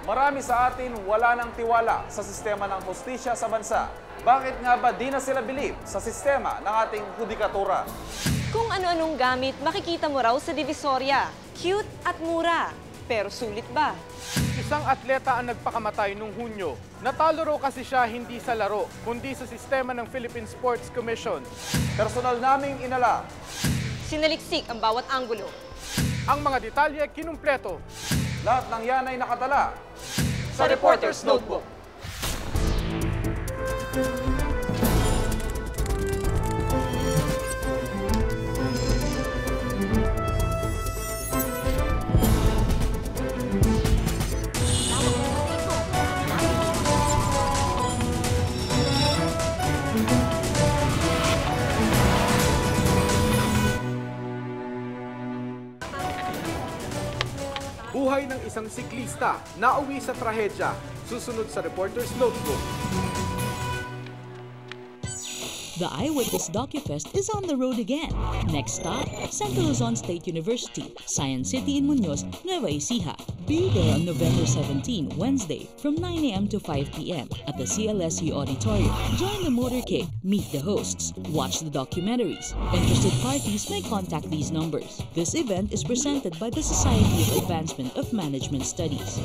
Marami sa atin wala ng tiwala sa sistema ng hustisya sa bansa. Bakit nga ba di na sila bilib sa sistema ng ating hudikatura? Kung ano-anong gamit, makikita mo raw sa Divisoria. Cute at mura. Pero sulit ba? Isang atleta ang nagpakamatay nung Hunyo. Natalo raw kasi siya hindi sa laro, kundi sa sistema ng Philippine Sports Commission. Personal naming inala. Sinaliksik ang bawat anggulo. Ang mga detalye kinumpleto. Lahat ng yan ay nakatala Sa Reporter's Notebook. Buhay ng isang siklista na uwi sa trahedya. Susunod sa Reporter's Notebook. The Eyewitness DocuFest is on the road again. Next stop, Central Luzon State University, Science City in Muñoz, Nueva Ecija. Be there on November 17, Wednesday, from 9 a.m. to 5 p.m. at the CLSU Auditorium. Join the motorcade, meet the hosts, watch the documentaries. Interested parties may contact these numbers. This event is presented by the Society of Advancement of Management Studies.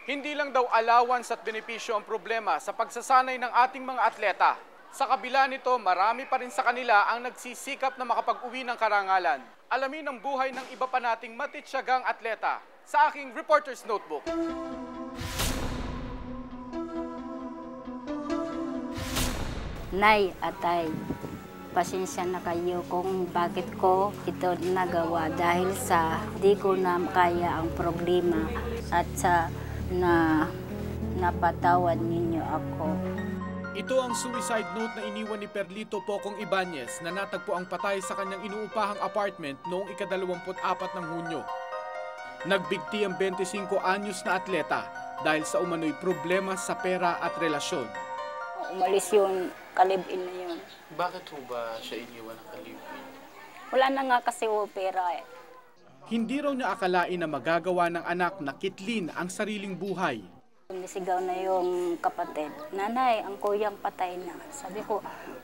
Hindi lang daw allowance at benepisyo ang problema sa pagsasanay ng ating mga atleta. Sa kabila nito, marami pa rin sa kanila ang nagsisikap na makapag-uwi ng karangalan. Alamin ang buhay ng iba pa nating matitsagang atleta sa aking Reporter's Notebook. Nay, atay, pasensya na kayo kung bakit ko ito nagawa dahil sa di ko na kaya ang problema at sa na napatawad ninyo ako. Ito ang suicide note na iniwan ni Perlito Pocong Ibanez na natagpo ang patay sa kanyang inuupahang apartment noong ika-24 ng Hunyo. Nagbigti ang 25 anyos na atleta dahil sa umano'y problema sa pera at relasyon. Umalis yun, kalib-in na yun. Bakit ho ba siya iniwan ng kalibin? Wala na nga kasi pera eh. Hindi raw niya akalain na magagawa ng anak na kitlin ang sariling buhay. Nisigaw na yung kapatid, nanay, ang kuyang patay na. Sabi ko,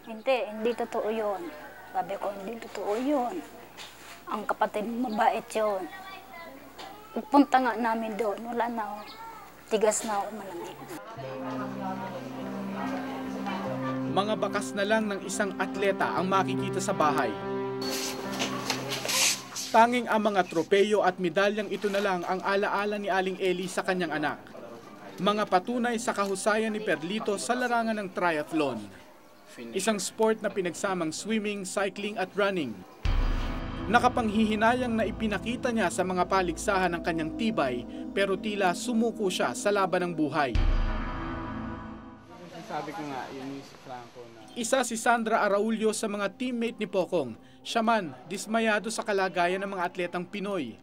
hindi totoo yun. Sabi ko, hindi totoo yun. Ang kapatid, mabait yun. Punta nga namin doon, wala na ako. Tigas na ako malamig. Mga bakas na lang ng isang atleta ang makikita sa bahay. Tanging ang mga tropeyo at medalyang ito na lang ang alaala ni Aling Eli sa kanyang anak. Mga patunay sa kahusayan ni Perlito sa larangan ng triathlon. Isang sport na pinagsamang swimming, cycling at running. Nakapanghihinayang na ipinakita niya sa mga paligsahan ng kanyang tibay pero tila sumuko siya sa laban ng buhay. Sabi ko nga, yun si Franco na... Isa si Sandra Araulio sa mga teammate ni Pocong. Siya man, dismayado sa kalagayan ng mga atletang Pinoy.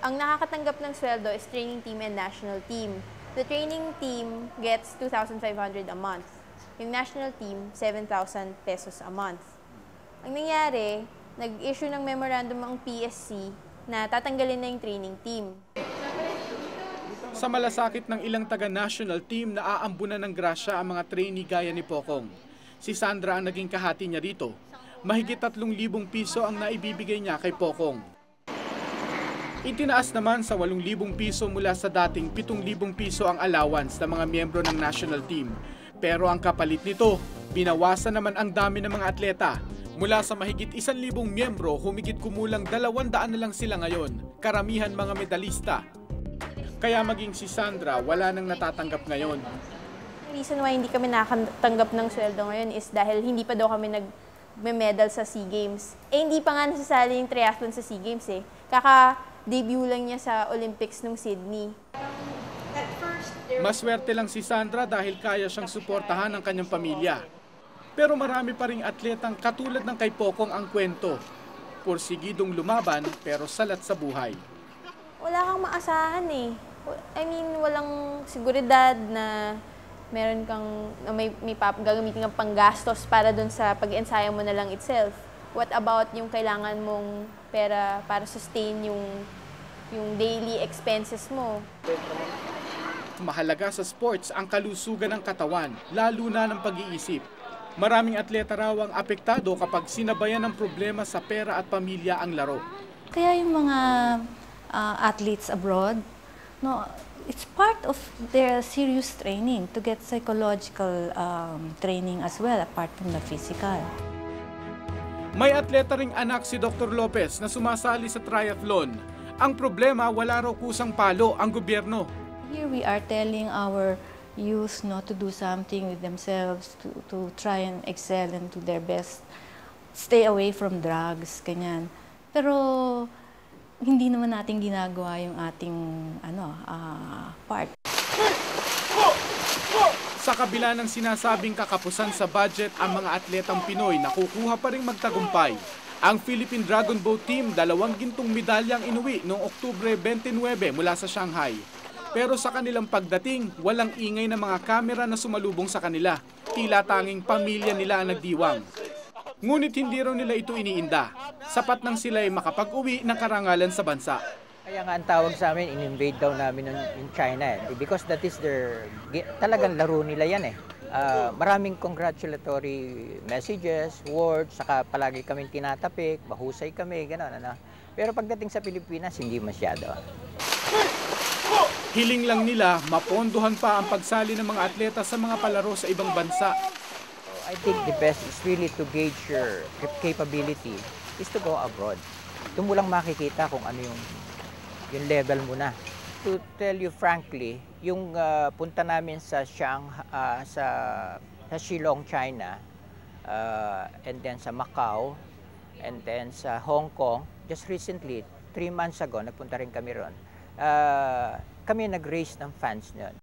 Ang nakakatanggap ng sweldo is training team and national team. The training team gets 2,500 a month. Yung national team, 7,000 pesos a month. Ang nangyari, nag-issue ng memorandum ang PSC na tatanggalin na yung training team. Sa malasakit ng ilang taga-national team na aambunan ng grasya ang mga trainee gaya ni Pocong. Si Sandra ang naging kahati niya rito. Mahigit 3,000 piso ang naibibigay niya kay Pocong. Itinaas naman sa 8,000 piso mula sa dating 7,000 piso ang allowance ng mga miyembro ng national team. Pero ang kapalit nito, binawasan naman ang dami ng mga atleta. Mula sa mahigit 1,000 miyembro, humigit kumulang 200 na lang sila ngayon. Karamihan mga medalista. Kaya maging si Sandra, wala nang natatanggap ngayon. Reason why hindi kami nakatanggap ng sweldo ngayon is dahil hindi pa daw kami nag-medal sa SEA Games. Hindi pa nga nasasali yung triathlon sa SEA Games eh. Kaka-debut lang niya sa Olympics nung Sydney. Maswerte lang si Sandra dahil kaya siyang suportahan ang kanyang pamilya. Pero marami pa ring atletang katulad ng kay Pocong ang kwento. Porsigidong lumaban pero salat sa buhay. Wala kang maasahan eh. I mean, walang seguridad na meron kang, na may gagamitin kang panggastos para dun sa pag-ensayo mo na lang itself. What about yung kailangan mong pera para sustain yung daily expenses mo? Mahalaga sa sports ang kalusugan ng katawan, lalo na ng pag-iisip. Maraming atleta raw ang apektado kapag sinabayan ng problema sa pera at pamilya ang laro. Kaya yung mga athletes abroad, no, it's part of their serious training to get psychological training as well, apart from the physical. May atleta ring anak si Dr. Lopez na sumasali sa triathlon. Ang problema, wala raw kusang palo ang gobyerno. Here we are telling our youth not to do something with themselves, to try and excel and do their best. Stay away from drugs, ganyan. Pero hindi naman natin ginagawa yung ating part. Sa kabila ng sinasabing kakapusan sa budget ang mga atletang Pinoy, nakukuha pa ring magtagumpay. Ang Philippine Dragon Boat Team, 2 gintong medalyang inuwi noong Oktubre 29 mula sa Shanghai. Pero sa kanilang pagdating, walang ingay ng mga kamera na sumalubong sa kanila. Tila tanging pamilya nila ang nagdiwang. Ngunit hindi raw nila ito iniinda. Sapat nang sila ay makapag-uwi ng karangalan sa bansa. Kaya nga ang tawag sa amin, in-invade daw namin in China because that is their, talagang laro nila yan eh. Maraming congratulatory messages, words, saka palagi kami tinatapik, mahusay kami, gano'n. Pero pagdating sa Pilipinas, hindi masyado. Hiling lang nila, mapondohan pa ang pagsali ng mga atleta sa mga palaro sa ibang bansa. I think the best is really to gauge your capability is to go abroad. Doon mo lang makikita kung ano yung level mo na. To tell you frankly, yung punta namin sa Shillong, China, and then sa Macau, and then sa Hong Kong, just recently, 3 months ago, nagpunta rin kami ron. Kami nag-raise ng fans niyon.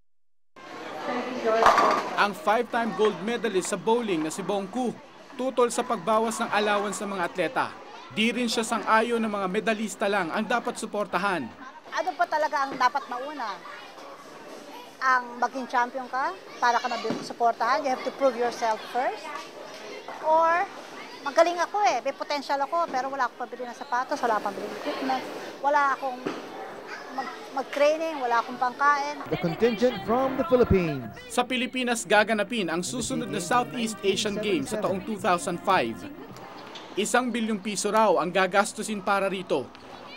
Ang 5-time gold medalist sa bowling na si Bong Ku, tutol sa pagbawas ng allowance ng mga atleta. Di rin siya sang-ayon ng mga medalista lang ang dapat suportahan. Ano pa talaga ang dapat mauna? Ang maging champion ka para ka suportahan, you have to prove yourself first. Or, magaling ako eh, may potential ako, pero wala akong pabili ng sapatos, wala akong pabili ng equipment, wala akong mag-training, wala akong pangkain. The contingent from the Philippines. Sa Pilipinas gaganapin ang susunod na Southeast Asian Games sa taong 2005. 1 bilyong piso raw ang gagastusin para rito.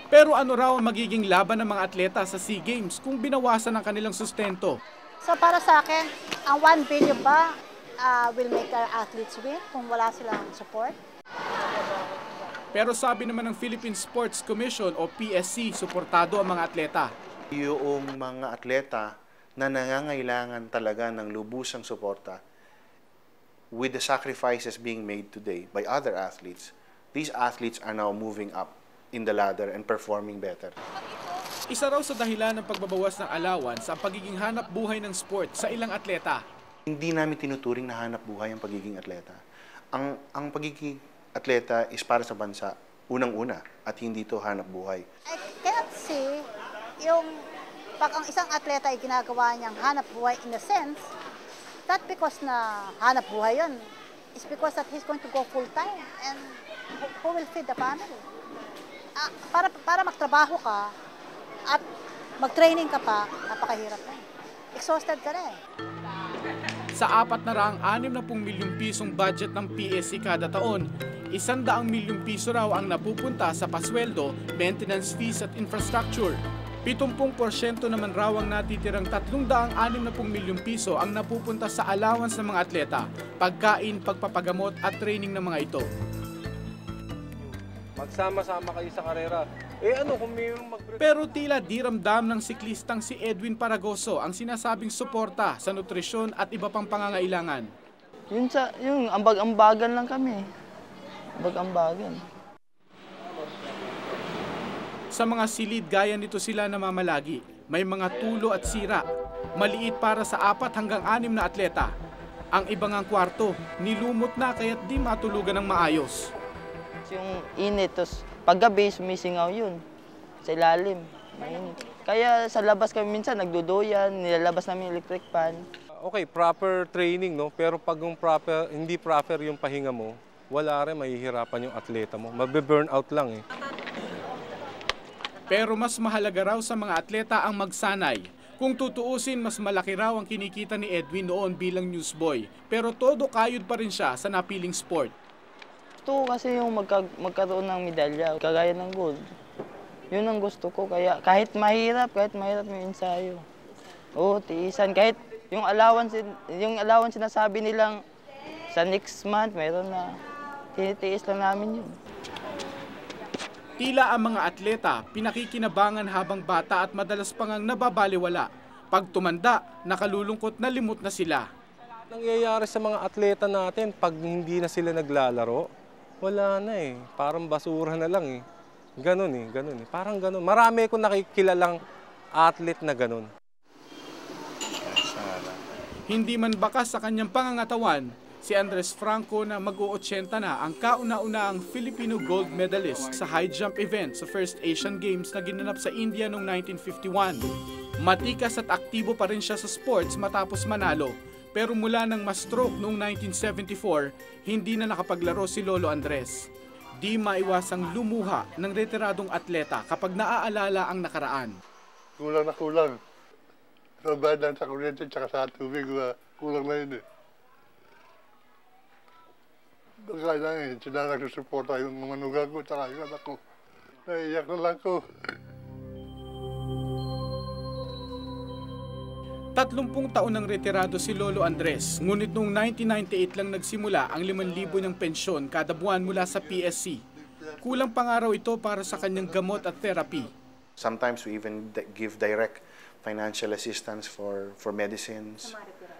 Pero ano raw ang magiging laban ng mga atleta sa SEA Games kung binawasan ang kanilang sustento? So para sa akin, ang 1 billion ba will make our athletes win kung wala silang support? Pero sabi naman ng Philippine Sports Commission o PSC, suportado ang mga atleta. Yung mga atleta na nangangailangan talaga ng lubusang suporta, with the sacrifices being made today by other athletes, these athletes are now moving up in the ladder and performing better. Isa raw sa dahilan ng pagbabawas ng allowance ang pagiging hanap buhay ng sport sa ilang atleta. Hindi namin tinuturing na hanap buhay ang pagiging atleta. Ang pagiging atleta is para sa bansa, unang-una, at hindi ito hanap buhay. I can't see yung pag ang isang atleta ay ginagawa niyang hanap buhay in a sense, not because na hanap buhay yun, it's because that he's going to go full-time and who will feed the family? Para magtrabaho ka at mag-training ka pa, napakahirap na. Exhausted ka na eh. Sa 460 milyong pisong budget ng PSC kada taon, 100 milyong piso raw ang napupunta sa pasweldo, maintenance fees at infrastructure. 70% naman raw ang natitirang 360 milyong piso ang napupunta sa allowance ng mga atleta, pagkain, pagpapagamot at training ng mga ito. Magsama-sama kayo sa karera. Kung mayroong Pero tila di ramdam ng siklistang si Edwin Paragoso ang sinasabing suporta sa nutrisyon at iba pang pangangailangan. Yung ambag-ambagan lang kami. Ambag-ambagan. Sa mga silid gaya nito sila namamalagi. May mga tulo at sira. Maliit para sa 4 hanggang 6 na atleta. Ang ibang ang kwarto, nilumot na kaya't di matulugan ng maayos. Yung init, tapos paggabi, sumisingaw yun. Sa ilalim, mainit. Kaya sa labas kami minsan, nagduduyan, nilalabas namin electric fan. Okay, proper training, no? Pero pag hindi proper yung pahinga mo, wala rin, mahihirapan yung atleta mo. Mabe-burn out lang eh. Pero mas mahalaga raw sa mga atleta ang magsanay. Kung tutuusin, mas malaki raw ang kinikita ni Edwin noon bilang newsboy. Pero todo kayod pa rin siya sa napiling sport. Gusto ko kasi yung magkaroon ng medalya, kagaya ng gold. Yun ang gusto ko. Kaya kahit mahirap yung ensayo. Oo, tiisan. Kahit yung allowance sinasabi nilang sa next month, mayroon na. Tinitiis lang namin yun. Tila ang mga atleta pinakikinabangan habang bata at madalas pang ang nababaliwala. Pag tumanda, nakalulungkot na limot na sila. Nangyayari sa mga atleta natin, pag hindi na sila naglalaro, wala na eh. Parang basura na lang eh. Ganon eh. Parang ganon. Marami akong nakikilalang athlete na ganon. Hindi man bakas sa kanyang pangangatawan, si Andres Franco na mag-80 na ang kauna-unahang Filipino gold medalist sa high jump event sa first Asian Games na ginanap sa India noong 1951. Matikas at aktibo pa rin siya sa sports matapos manalo, pero mula nang ma-stroke noong 1974, hindi na nakapaglaro si Lolo Andres. Di maiwasang lumuha ng retiradong atleta kapag naaalala ang nakaraan. Kulang na kulang. Sa bayan sa kuryente at sa tubig, kulang na yun eh. Kaya lang eh, sila nagsusuporta yung mga nugang ko at yung anak ko. Naiiyak na lang ko. 30 taon ng retirado si Lolo Andres, ngunit noong 1998 lang nagsimula ang 5,000 ng pensyon kada buwan mula sa PSC. Kulang pangaraw ito para sa kanyang gamot at therapy. Sometimes we even give direct financial assistance for medicines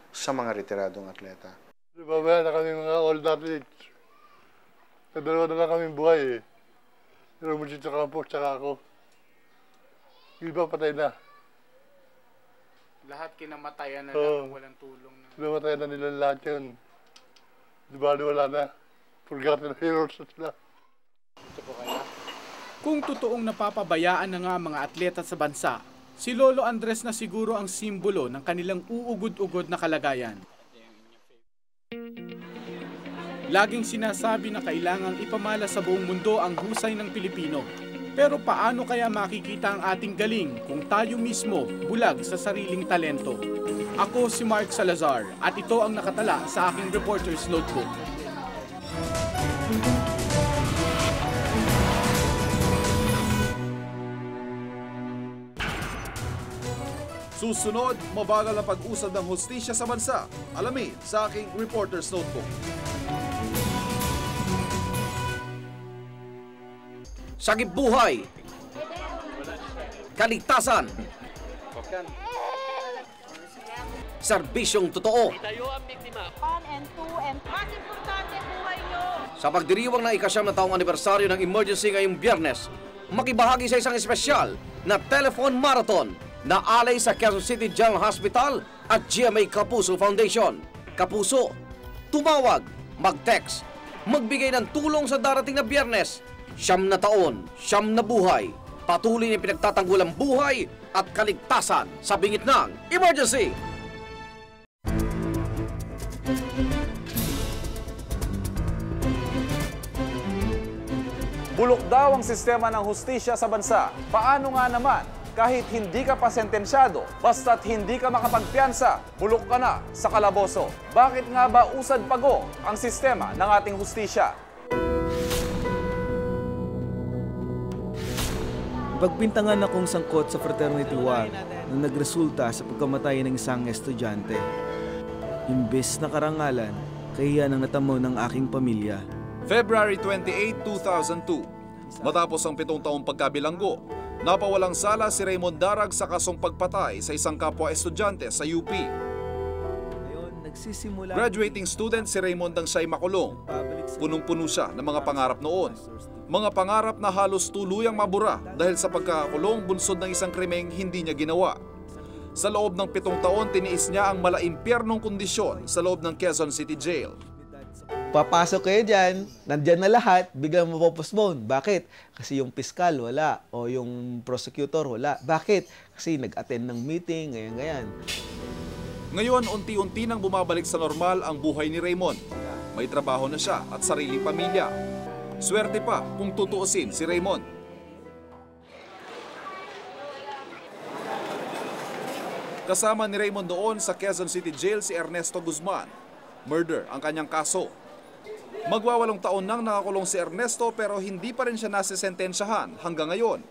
sa mga retiradong atleta. Babaya na kami mga old athletes. Kadalawa na lang kami buhay eh. Pero mo dito Campos, tsaka ako. Iba patay na. Lahat kinamatayan na lang, walang tulong na. Kinamatayan na nila lahat yun. Di ba wala na? Forgotten heroes na sila. Kung totoong napapabayaan na nga mga atleta sa bansa, si Lolo Andres na siguro ang simbolo ng kanilang uugod-ugod na kalagayan. Laging sinasabi na kailangang ipamala sa buong mundo ang husay ng Pilipino. Pero paano kaya makikita ang ating galing kung tayo mismo bulag sa sariling talento? Ako si Mark Salazar at ito ang nakatala sa aking Reporter's Notebook. Susunod, mabagal ang pag-usad ng hustisya sa bansa. Alamin sa aking Reporter's Notebook. Sagip buhay, kaligtasan, serbisyong totoo. Sa pagdiriwang ng ika-9 na taong anibersaryo ng emergency ngayong Biyernes, makibahagi sa isang espesyal na telephone marathon na alay sa Quezon City General Hospital at GMA Kapuso Foundation. Kapuso, tumawag, mag-text, magbigay ng tulong sa darating na Biyernes. 9 na taon, 9 na buhay. Patuloy na pinagtatanggol ang buhay at kaligtasan sa bingit ng emergency. Bulok daw ang sistema ng hustisya sa bansa. Paano nga naman? Kahit hindi ka pa sentensyado, basta't hindi ka makapagpiyansa, bulok ka na sa kalaboso. Bakit nga ba usad pago ang sistema ng ating hustisya? Pagpintangan akong sangkot sa fraternity war na nagresulta sa pagkamatay ng isang estudyante. Imbes na karangalan, kahiyan ang natamo ng aking pamilya. February 28, 2002. Matapos ang 7 taong pagkabilanggo, napawalang sala si Raymond Darag sa kasong pagpatay sa isang kapwa estudyante sa UP. Graduating student si Raymond ang siya'y makulong. Punong-puno siya ng mga pangarap noon. Mga pangarap na halos tuluyang mabura dahil sa pagkakakulong bunsod ng isang krimeng hindi niya ginawa. Sa loob ng 7 taon, tiniis niya ang malaimpyernong kondisyon sa loob ng Quezon City Jail. Papasok kayo dyan, nandyan na lahat, biglang mapopostpone. Bakit? Kasi yung piskal wala, o yung prosecutor wala. Bakit? Kasi nag-attend ng meeting, ganyan. Ngayon, unti-unti nang bumabalik sa normal ang buhay ni Raymond. may trabaho na siya at sariling pamilya. Swerte pa kung tutuusin si Raymond. Kasama ni Raymond noon sa Quezon City Jail si Ernesto Guzman. Murder ang kanyang kaso. Magwawalong taon nang nakakulong si Ernesto pero hindi pa rin siya nasisentensyahan hanggang ngayon.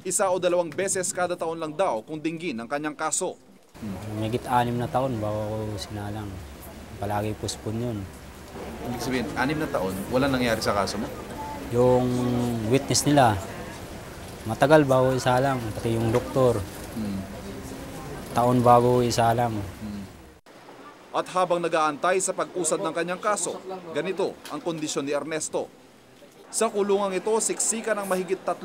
1 o 2 beses kada taon lang daw kung dinggin ang kanyang kaso. Mahigit 6 na taon bago ako sinalang. Palagi puspon yun. Ibig sabihin, 6 na taon, walang nangyari sa kaso mo? Yung witness nila, matagal bago isalang, pati yung doktor. Taon bago isalang. At habang nag-aantay sa pag-usad ng kanyang kaso, ganito ang kondisyon ni Ernesto. Sa kulungang ito, siksikan ng mahigit 3,000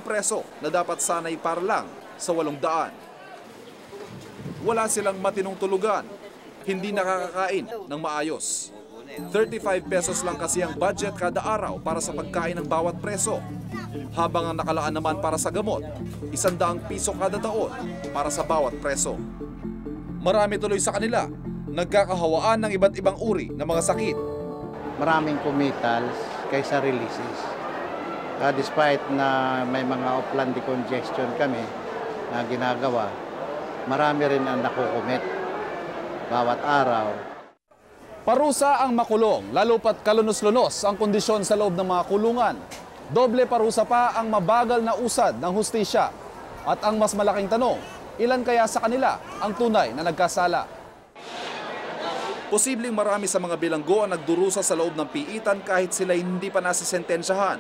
preso na dapat sanay para lang sa 800. Wala silang matinong tulugan, hindi nakakakain ng maayos. 35 pesos lang kasi ang budget kada araw para sa pagkain ng bawat preso. Habang ang nakalaan naman para sa gamot, 100 piso kada taon para sa bawat preso. Marami tuloy sa kanila nagkakahawaan ng iba't ibang uri ng mga sakit. Maraming committals kaysa releases. Despite na may mga off-land decongestion kami na ginagawa, marami rin ang nakukumit bawat araw. Parusa ang makulong, lalo pat kalunos-lunos ang kondisyon sa loob ng mga kulungan. Doble parusa pa ang mabagal na usad ng hustisya. At ang mas malaking tanong, ilan kaya sa kanila ang tunay na nagkasala? Posibleng marami sa mga bilanggo ang nagdurusa sa loob ng piitan kahit sila hindi pa nasisentensyahan.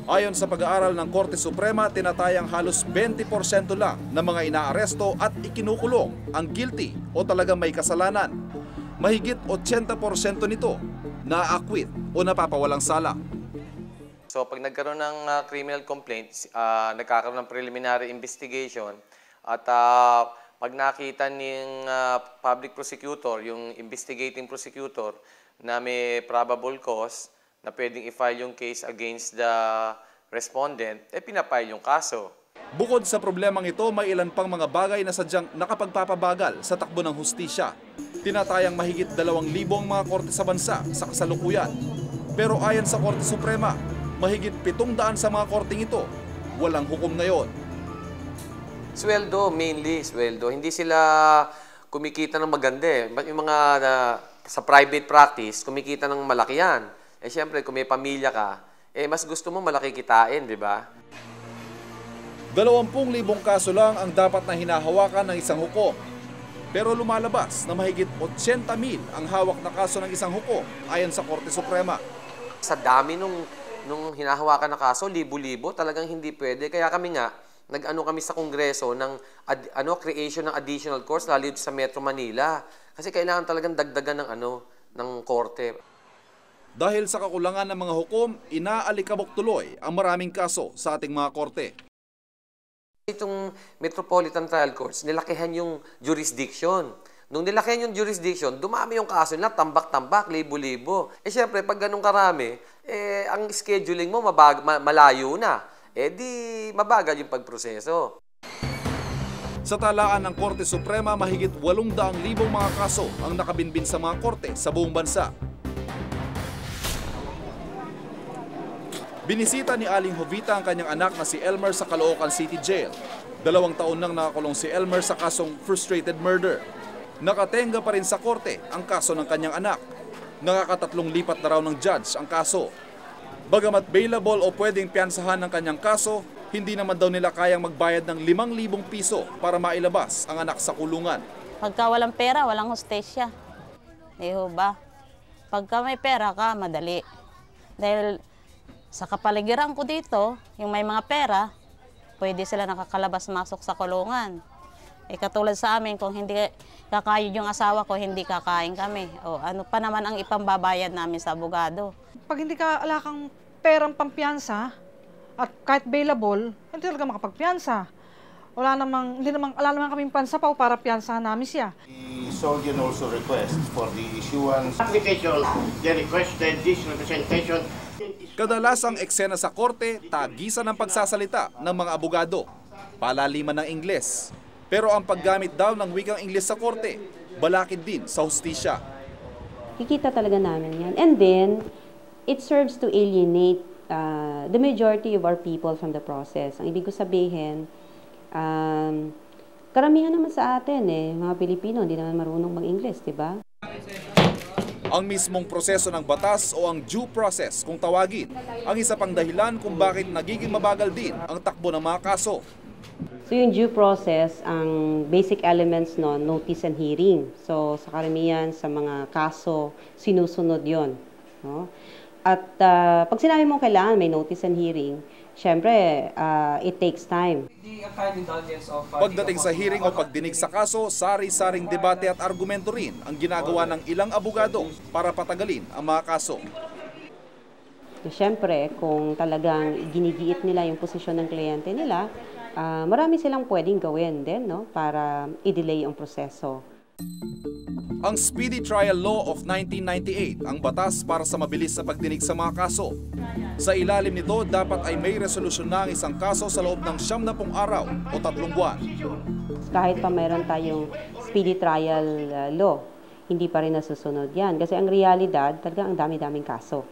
Ayon sa pag-aaral ng Korte Suprema, tinatayang halos 20% lang ng mga inaaresto at ikinukulong ang guilty o talagang may kasalanan. Mahigit 80% nito na-acquit o napapawalang sala. So pag nagkaroon ng criminal complaint, nagkakaroon ng preliminary investigation at pag nakita ng public prosecutor, yung investigating prosecutor, na may probable cause na pwedeng i-file yung case against the respondent, pinapile yung kaso. Bukod sa problemang ito, may ilan pang mga bagay na sadyang nakapagpapabagal sa takbo ng hustisya. Tinatayang mahigit 2,000 mga korte sa bansa sa kasalukuyan. Pero ayon sa Korte Suprema, mahigit 700 sa mga korteng ito walang hukom ngayon. Sweldo, mainly sweldo. Hindi sila kumikita ng maganda eh. Yung mga sa private practice, kumikita ng malaki yan. Siyempre, kung may pamilya ka, mas gusto mo malaki kitain, di ba? 20,000 kaso lang ang dapat na hinahawakan ng isang hukom. Pero lumalabas na mahigit 80,000 ang hawak na kaso ng isang hukom ayon sa Korte Suprema. Sa dami nung hinahawakan na kaso, libo-libo, talagang hindi pwede. Kaya kami nga, nag-ano kami sa Kongreso ng creation ng additional courts lalo sa Metro Manila kasi kailangan talagang dagdagan ng korte. Dahil sa kakulangan ng mga hukom, inaalikabok tuloy ang maraming kaso sa ating mga korte. Itong Metropolitan Trial Courts, nilakihan yung jurisdiction. Nung nilakihan yung jurisdiction, dumami yung kaso nila, tambak-tambak, libo-libo. Siyempre, pag ganun karami, ang scheduling mo malayo na. Di mabagal yung pagproseso. Sa talaan ng Korte Suprema, mahigit 800,000 mga kaso ang nakabinbin sa mga korte sa buong bansa. Binisita ni Aling Jovita ang kanyang anak na si Elmer sa Caloocan City Jail. 2 taon nang nakakulong si Elmer sa kasong frustrated murder. Nakatenga pa rin sa korte ang kaso ng kanyang anak. Nakakatatlong lipat na raw ng judge ang kaso. Bagamat bailable o pwedeng piyansahan ng kanyang kaso, hindi naman daw nila kayang magbayad ng 5,000 piso para mailabas ang anak sa kulungan. Pagka walang pera, walang hostesya. Ba? Pagka may pera ka, madali. Dahil sa kapaligiran ko dito, yung may mga pera, pwede sila nakakalabas-masok sa kulungan. Katulad sa amin, kung hindi kakayod yung asawa ko, hindi kakain kami. O ano pa naman ang ipambabayad namin sa abogado. Pag hindi ka ala kang perang pampiyansa at kahit bailable, hindi talaga makapagpiyansa. Wala namang kaming pansapaw para piyansahan namin siya. The Soldier also requests for the issuance application, the requested this representation. Kadalasang eksena sa korte, tagisan ng pagsasalita ng mga abogado, palaliman ng Ingles. Pero ang paggamit daw ng wikang Ingles sa korte, balakid din sa hustisya. Kikita talaga namin yan. And then, it serves to alienate the majority of our people from the process. Ang ibig ko sabihin, karamihan naman sa atin mga Pilipino, hindi naman marunong mag-English, di ba? Ang mismong proseso ng batas o ang due process kung tawagin, ang isa pang dahilan kung bakit nagiging mabagal din ang takbo ng mga kaso. So yung due process, ang basic elements no, notice and hearing. So sa karamihan sa mga kaso, sinusunod yon. No? At pag sinabi mo kailangan may notice and hearing, syempre, it takes time. Pagdating sa hearing o pagdinig sa kaso, sari-saring debate at argumento rin ang ginagawa ng ilang abogado para patagalin ang mga kaso. Syempre, kung talagang ginigiit nila yung posisyon ng kliyente nila, marami silang pwedeng gawin din no, para i-delay ang proseso. Ang Speedy Trial Law of 1998 ang batas para sa mabilis na pagdinig sa mga kaso. Sa ilalim nito, dapat ay may resolusyon na ang isang kaso sa loob ng 70 araw o 3 buwan. Kahit pa mayroon tayong Speedy Trial Law, hindi pa rin nasusunod yan. Kasi ang realidad, talagang ang dami-daming kaso.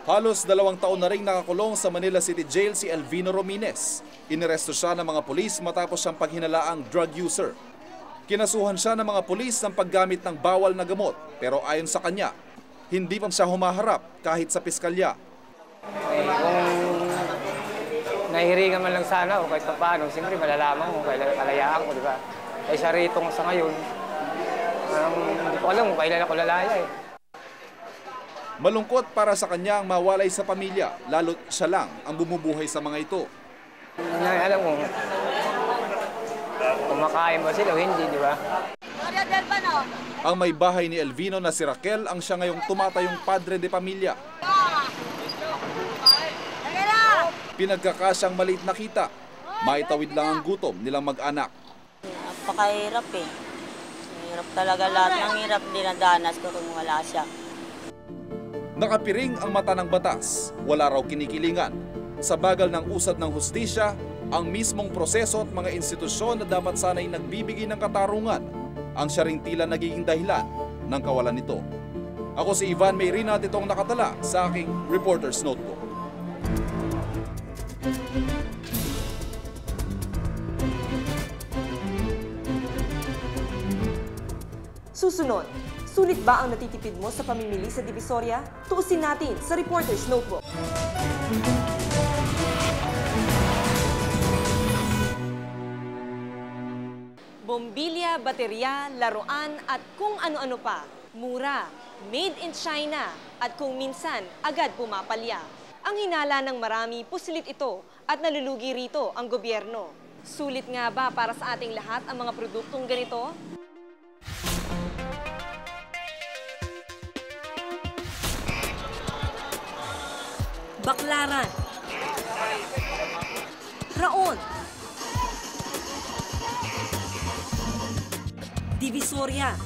Halos 2 taon na rin nakakulong sa Manila City Jail si Elvino Romines. Iniresto siya ng mga pulis matapos siyang paghinalaang drug user. Kinasuhan siya ng mga pulis ng paggamit ng bawal na gamot, pero ayon sa kanya, hindi pa siya humaharap kahit sa piskalya. Kung nahihiringan man lang sana o kahit paano, siyempre malalaman mo, kailan kalayaan ko, di ba? Eh siya rito sa ngayon, hindi ko alam kung kailan ako lalaya eh. Malungkot para sa kanya ang mawalay sa pamilya, lalo't siya lang ang bumubuhay sa mga ito. Alam mo, kumakain ba sila o hindi, di ba? Ang may bahay ni Elvino na si Raquel ang siya ngayong tumatayong padre de pamilya. Pinagkakasyang maliit na kita, maitawid lang ang gutom nilang mag-anak. Napakahirap eh. Hirap talaga, lahat ng hirap dinadanas ko kung wala siya. Nakapiring ang mata ng batas, wala raw kinikilingan. Sa bagal ng usad ng hustisya, ang mismong proseso at mga institusyon na dapat sana'y nagbibigay ng katarungan ang siya ring tila nagiging dahilan ng kawalan nito. Ako si Ivan Mayrina at itong nakatala sa aking Reporter's Notebook. Susunod, sulit ba ang natitipid mo sa pamimili sa Divisoria? Tuusin natin sa Reporter's Notebook. Bombilya, baterya, laruan at kung ano-ano pa. Mura, made in China at kung minsan agad pumapalya. Ang hinala ng marami, pusilit ito at nalulugi rito ang gobyerno. Sulit nga ba para sa ating lahat ang mga produktong ganito? Baklaran, Raon, Divisoria.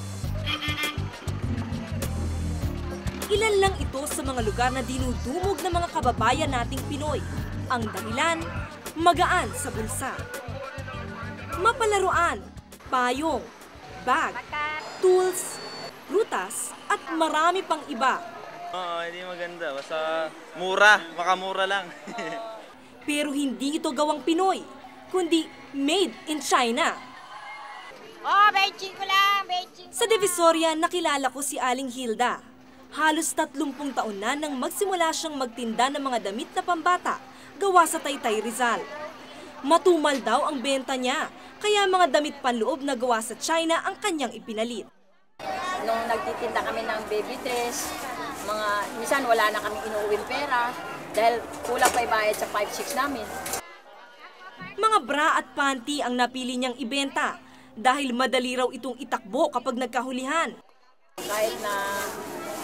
Ilan lang ito sa mga lugar na dinudumog ng mga kababayan nating Pinoy. Ang dahilan, magaan sa bulsa. Mapalaruan, payong, bag, tools, prutas at marami pang iba. Hindi maganda. Basta mura, makamura lang. Pero hindi ito gawang Pinoy, kundi made in China. Beijing ko lang, Beijing. Sa Divisoria, nakilala ko si Aling Hilda. Halos 30 taon na nang magsimula siyang magtinda ng mga damit na pambata gawa sa Taytay, Rizal. Matumal daw ang benta niya, kaya mga damit panloob na gawa sa China ang kanyang ipinalit. Nung nagtitinda kami ng baby dress, minsan wala na kami inuuwing pera dahil kulang pa ibayad sa 5-6 namin. Mga bra at panty ang napili niyang ibenta dahil madali raw itong itakbo kapag nagkahulihan. Kahit na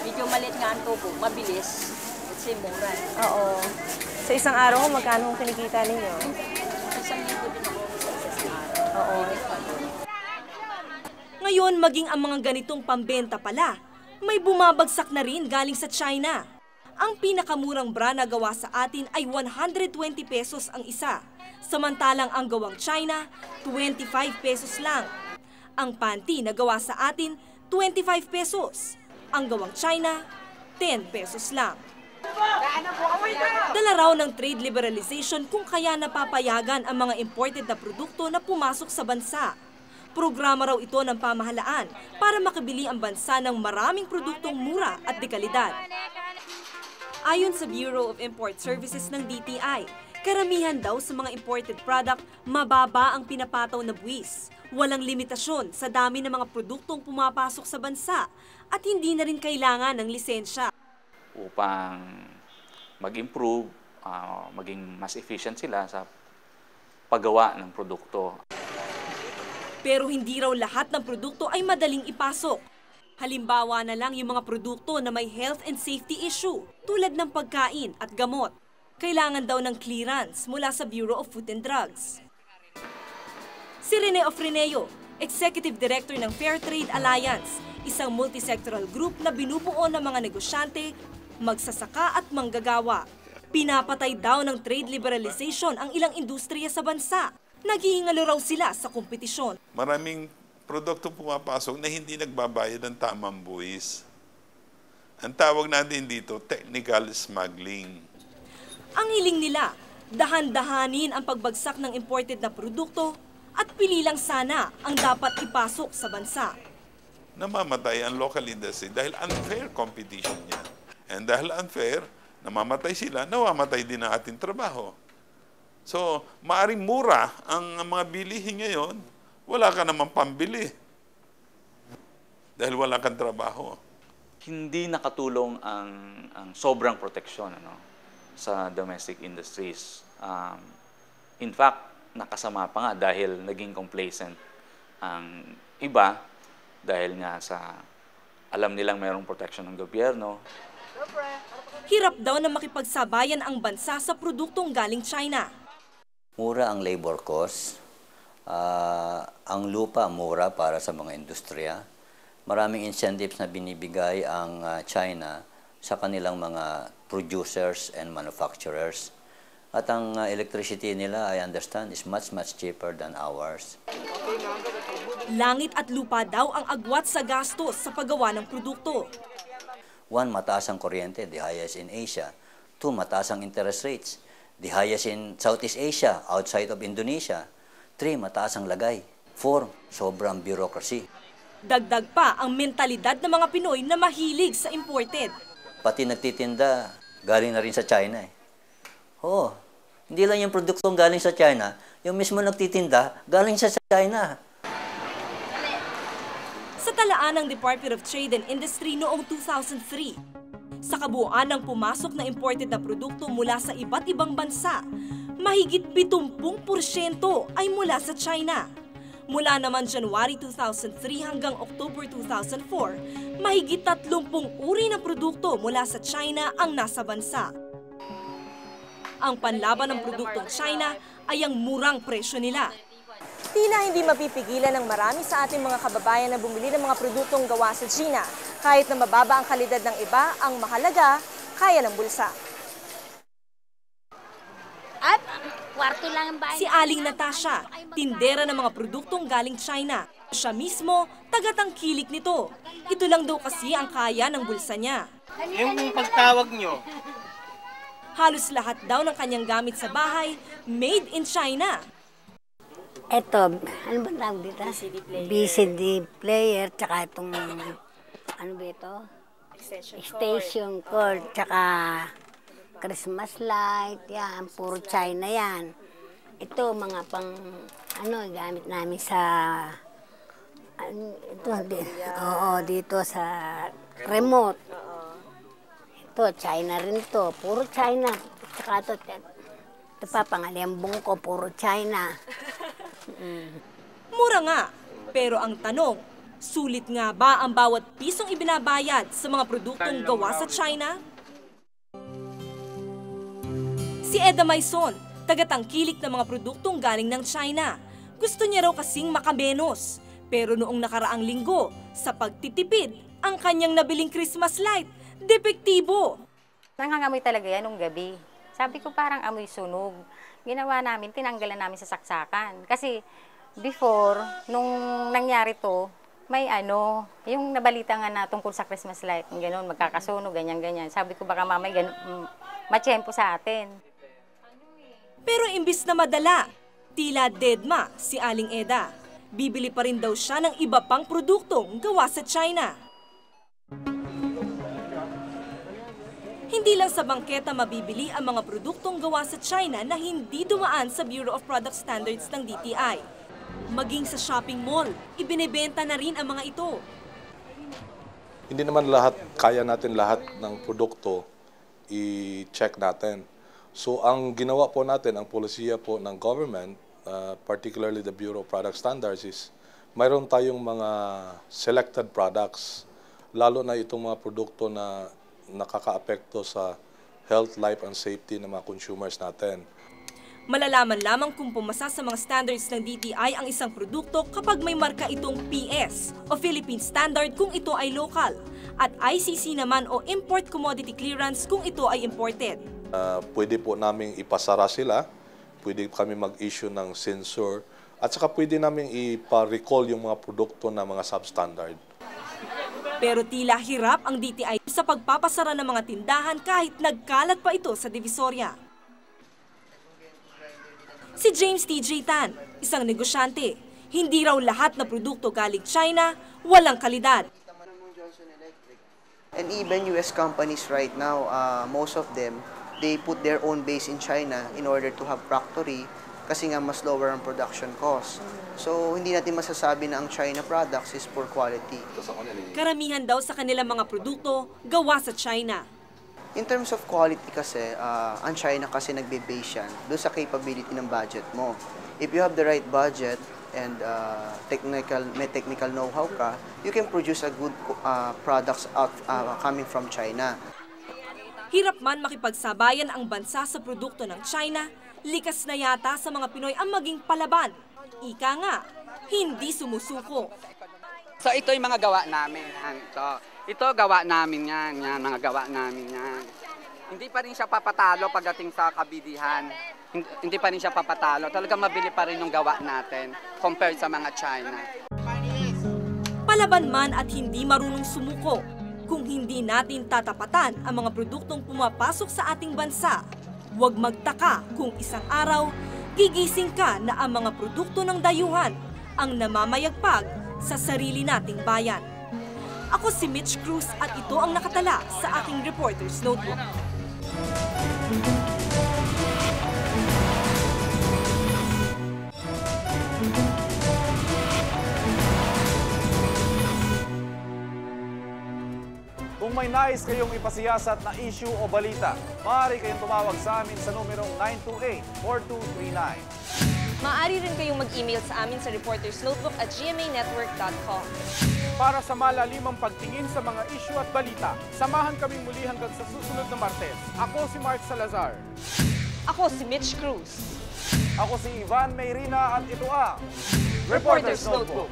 medyo maliit nga ang tubo, mabilis, kasi mura. Oo. Sa isang araw, magkano ang kinikita ninyo? Isang linggo din ako sa isang araw. Oo. Ngayon, maging ang mga ganitong pambenta pala, may bumabagsak na rin galing sa China. Ang pinakamurang bra na gawa sa atin ay 120 pesos ang isa, samantalang ang gawang China, 25 pesos lang. Ang panty na gawa sa atin, 25 pesos. Ang gawang China, 10 pesos lang. Dala raw ng trade liberalization kung kaya napapayagan ang mga imported na produkto na pumasok sa bansa. Programa raw ito ng pamahalaan para makabili ang bansa ng maraming produktong mura at dekalidad. Ayon sa Bureau of Import Services ng DTI, karamihan daw sa mga imported product, mababa ang pinapataw na buwis. Walang limitasyon sa dami ng mga produktong pumapasok sa bansa at hindi na rin kailangan ng lisensya. Upang mag-improve, maging mas efficient sila sa paggawa ng produkto. Pero hindi raw lahat ng produkto ay madaling ipasok. Halimbawa na lang yung mga produkto na may health and safety issue tulad ng pagkain at gamot. Kailangan daw ng clearance mula sa Bureau of Food and Drugs. Si Rene Ofreneo, Executive Director ng Fair Trade Alliance, isang multisectoral group na binubuo ng mga negosyante, magsasaka at manggagawa. Pinapatay daw ng trade liberalization ang ilang industriya sa bansa. Naghihingalo raw sila sa kompetisyon. Maraming produktong pumapasok na hindi nagbabayad ng tamang buwis. Ang tawag natin dito, technical smuggling. Ang hiling nila, dahan-dahanin ang pagbagsak ng imported na produkto at pili lang sana ang dapat ipasok sa bansa. Namamatay ang local industry dahil unfair competition yan. And dahil unfair, namamatay sila, namamatay din ang ating trabaho. So, maaring mura ang mga bilihin ngayon, wala ka namang pambili. Dahil wala kang trabaho. Hindi nakatulong ang sobrang proteksyon sa domestic industries. In fact, nakasama pa nga dahil naging complacent ang iba dahil nga sa alam nilang mayroong protection ng gobyerno. Hirap daw na makipagsabayan ang bansa sa produktong galing China. Mura ang labor cost. Ang lupa mura para sa mga industriya. Maraming incentives na binibigay ang China sa kanilang mga producers and manufacturers. At ang electricity nila, I understand, is much cheaper than ours. Langit at lupa daw ang agwat sa gastos sa paggawa ng produkto. 1, mataas ang kuryente, the highest in Asia. 2, mataas ang interest rates, the highest in Southeast Asia, outside of Indonesia. 3, mataas ang lagay. 4, sobrang bureaucracy. Dagdag pa ang mentalidad ng mga Pinoy na mahilig sa imported. Pati nagtitinda, galing na rin sa China eh. Oo, hindi lang yung produktong galing sa China, yung mismo nagtitinda, galing sa China. Sa talaan ng Department of Trade and Industry noong 2003, sa kabuuan ng pumasok na imported na produkto mula sa iba't ibang bansa, mahigit 70% ay mula sa China. Mula naman January 2003 hanggang October 2004, mahigit 30 uri ng produkto mula sa China ang nasa bansa. Ang panlaban ng produktong China ay ang murang presyo nila. Tila hindi mapipigilan ng marami sa ating mga kababayan na bumili ng mga produktong gawa sa China. Kahit na mababa ang kalidad ng iba, ang mahalaga, kaya ng bulsa. At kwarto lang ang bahay. Si Aling Natasha, tindera ng mga produktong galing China. Siya mismo, tagatangkilik nito. Ito lang daw kasi ang kaya ng bulsa niya. Yung pagtawag nyo? Halos lahat daw ng kanyang gamit sa bahay, made in China. Ito, ano ba tawag dito? BCD player, tsaka itong, ano ba ito? Extension cord, tsaka Christmas light, yan, puro China yan. Ito, mga pang, ano, gamit namin sa, ito, dito sa remote. Ito, China rin to, puro China. Tsaka ito pa, pangalembong ko, puro China. Mura nga, pero ang tanong, sulit nga ba ang bawat pisong ibinabayad sa mga produktong gawa sa China? Si Eda Maison, tagatangkilik ng mga produktong galing ng China. Gusto niya raw kasing makamenos. Pero noong nakaraang linggo, sa pagtitipid, ang kanyang nabiling Christmas light, depektibo. Nangangamoy talaga yan nung gabi. Sabi ko parang amoy sunog. Ginawa namin, tinanggalan namin sa saksakan. Kasi before, nung nangyari to, May yung nabalita nga na tungkol sa Christmas light, gano'n, magkakasunog, ganyan-ganyan. Sabi ko baka mamay matsyempo sa atin. Pero imbis na madala, tila deadma si Aling Eda. Bibili pa rin daw siya ng iba pang produktong gawa sa China. Hindi lang sa bangketa mabibili ang mga produktong gawa sa China na hindi dumaan sa Bureau of Product Standards ng DTI. Maging sa shopping mall, ibinebenta na rin ang mga ito. Hindi naman kaya natin lahat ng produkto i-check natin. So ang ginawa po natin, ang polisiya po ng government, particularly the Bureau of Product Standards, is mayroon tayong mga selected products, lalo na itong mga produkto na nakaka-apekto sa health, life, and safety ng mga consumers natin. Malalaman lamang kung pumasa sa mga standards ng DTI ang isang produkto kapag may marka itong PS o Philippine Standard kung ito ay local at ICC naman o Import Commodity Clearance kung ito ay imported. Pwede po namin ipasara sila, pwede kami mag-issue ng censure at saka pwede namin ipa-recall yung mga produkto na mga substandard. Pero tila hirap ang DTI sa pagpapasara ng mga tindahan kahit nagkalat pa ito sa Divisoria. Si James T.J. Tan, isang negosyante, hindi raw lahat na produkto galing China walang kalidad. And even US companies right now, most of them, they put their own base in China in order to have factory kasi nga mas lower ang production cost. So hindi natin masasabi na ang China products is poor quality. Karamihan daw sa kanilang mga produkto gawa sa China. In terms of quality kasi, ang China kasi nagbe-base yan doon sa capability ng budget mo. If you have the right budget and may technical know-how ka, you can produce a good products coming from China. Hirap man makipagsabayan ang bansa sa produkto ng China, likas na yata sa mga Pinoy ang maging palaban. Ika nga, hindi sumusuko. So ito yung mga gawa namin. Ito gawa namin yan, mga gawa namin yan. Hindi pa rin siya papatalo pagdating sa kabidihan. Hindi pa rin siya papatalo. Talagang mabili pa rin yung gawa natin compared sa mga China. Palaban man at hindi marunong sumuko, kung hindi natin tatapatan ang mga produktong pumapasok sa ating bansa, huwag magtaka kung isang araw, gigising ka na ang mga produkto ng dayuhan ang namamayagpag sa sarili nating bayan. Ako si Mitch Cruz at ito ang nakatala sa aking Reporter's Notebook. Kung may nais kayong ipasiyasat na issue o balita, maaari kayong tumawag sa amin sa numerong 928-4239. Maaari rin kayong mag-email sa amin sa reportersnotebook@gmanetwork.com. Para sa malalimang pagtingin sa mga issue at balita, samahan kaming muli hanggang sa susunod na Martes. Ako si Mark Salazar. Ako si Mitch Cruz. Ako si Ivan Mayrina at ito ang Reporter's Notebook.